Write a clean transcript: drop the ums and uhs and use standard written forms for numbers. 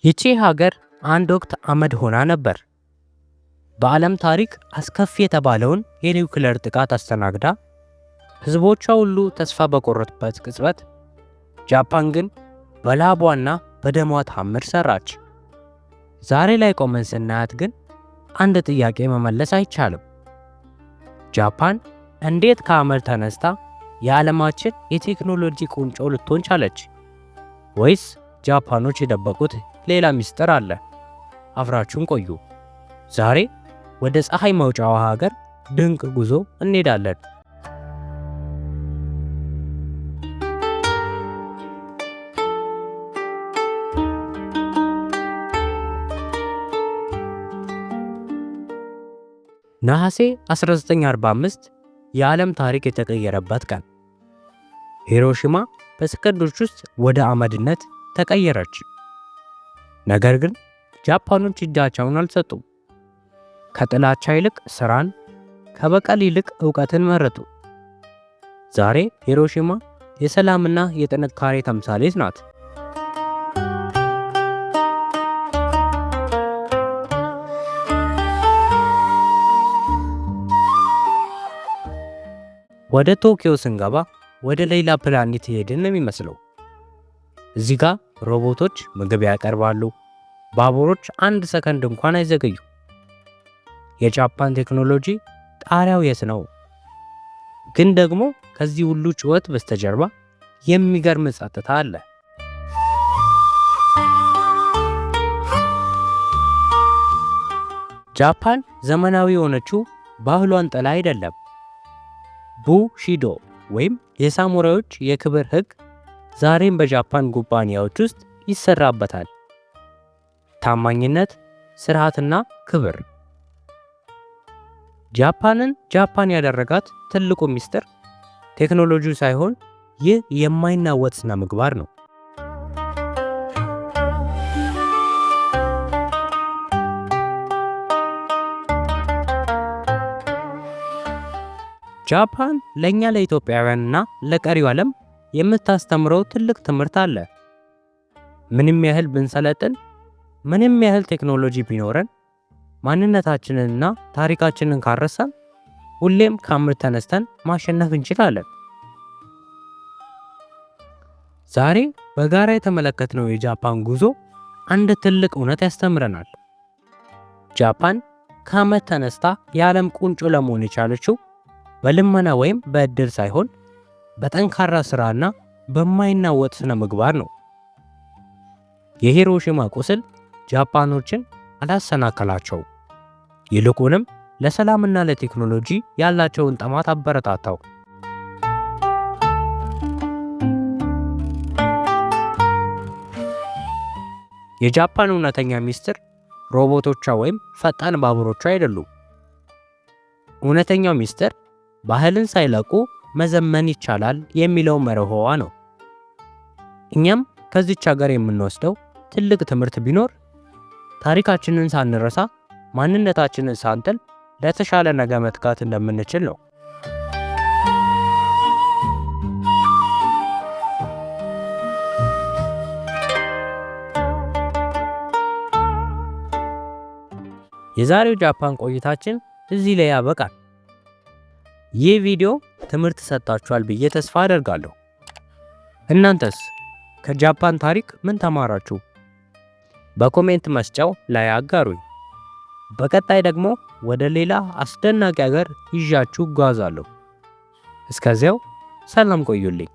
ይቺ ሀገር አንድ ወቅት አመድ ሆና ነበር። በዓለም ታሪክ አስከፊ የተባለውን የኒውክሌር ጥቃት አስተናግዳ ህዝቦቿ ሁሉ ተስፋ በቆረጡበት ቅጽበት ጃፓን ግን በላቧና በደሟ ታምር ሰራች። ዛሬ ላይ ቆመን ስናያት ግን አንድ ጥያቄ መመለስ አይቻልም። ጃፓን እንዴት ከአመድ ተነስታ የዓለማችን የቴክኖሎጂ ቁንጮ ልትሆን ቻለች? ወይስ ጃፓኖች የደበቁት ሌላ ሚስጥር አለ? አብራችሁን ቆዩ። ዛሬ ወደ ፀሐይ መውጫዋ ሀገር ድንቅ ጉዞ እንሄዳለን። ነሐሴ 1945 የዓለም ታሪክ የተቀየረበት ቀን። ሂሮሺማ በሰከንዶች ውስጥ ወደ አመድነት ተቀየረች። ነገር ግን ጃፓኖች እጃቸውን አልሰጡም። ከጥላቻ ይልቅ ስራን፣ ከበቀል ይልቅ ዕውቀትን መረጡ። ዛሬ ሂሮሺማ የሰላምና የጥንካሬ ተምሳሌት ናት። ወደ ቶኪዮ ስንገባ ወደ ሌላ ፕላኔት ሄድን ነው የሚመስለው። እዚህ ጋር ሮቦቶች ምግብ ያቀርባሉ፣ ባቡሮች አንድ ሰከንድ እንኳን አይዘገዩ። የጃፓን ቴክኖሎጂ ጣሪያው የት ነው? ግን ደግሞ ከዚህ ሁሉ ጩኸት በስተጀርባ የሚገርም ጸጥታ አለ። ጃፓን ዘመናዊ የሆነችው ባህሏን ጥላ አይደለም። ቡሺዶ ወይም የሳሙራዮች የክብር ሕግ ዛሬም በጃፓን ኩባንያዎች ውስጥ ይሰራበታል። ታማኝነት፣ ስርዓትና ክብር። ጃፓንን ጃፓን ያደረጋት ትልቁ ሚስጥር ቴክኖሎጂው ሳይሆን ይህ የማይናወጥ ስነ ምግባር ነው። ጃፓን ለኛ ለኢትዮጵያውያንና ለቀሪው ዓለም የምታስተምረው ትልቅ ትምህርት አለ። ምንም ያህል ብንሰለጥን፣ ምንም ያህል ቴክኖሎጂ ቢኖረን፣ ማንነታችንንና ታሪካችንን ካረሳን ሁሌም ከአመድ ተነስተን ማሸነፍ እንችላለን። ዛሬ በጋራ የተመለከትነው የጃፓን ጉዞ አንድ ትልቅ እውነት ያስተምረናል። ጃፓን ከአመድ ተነስታ የዓለም ቁንጮ ለመሆን የቻለችው በልመና ወይም በእድል ሳይሆን በጠንካራ ስራና በማይናወጥ ስነ ምግባር ነው። የሂሮሺማ ቁስል ጃፓኖችን አላሰናከላቸው፣ ይልቁንም ለሰላምና ለቴክኖሎጂ ያላቸውን ጥማት አበረታታው። የጃፓን እውነተኛ ሚስጥር ሮቦቶቿ ወይም ፈጣን ባቡሮቿ አይደሉም። እውነተኛው ሚስጥር ባህልን ሳይለቁ መዘመን ይቻላል የሚለው መርሆዋ ነው። እኛም ከዚች ሀገር የምንወስደው ትልቅ ትምህርት ቢኖር ታሪካችንን ሳንረሳ፣ ማንነታችንን ሳንጥል ለተሻለ ነገ መትጋት እንደምንችል ነው። የዛሬው ጃፓን ቆይታችን እዚህ ላይ ያበቃል። ይህ ቪዲዮ ትምህርት ሰጣችኋል ብዬ ተስፋ አደርጋለሁ። እናንተስ ከጃፓን ታሪክ ምን ተማራችሁ? በኮሜንት መስጫው ላይ አጋሩኝ። በቀጣይ ደግሞ ወደ ሌላ አስደናቂ ሀገር ይዣችሁ እጓዛለሁ። እስከዚያው ሰላም ቆዩልኝ።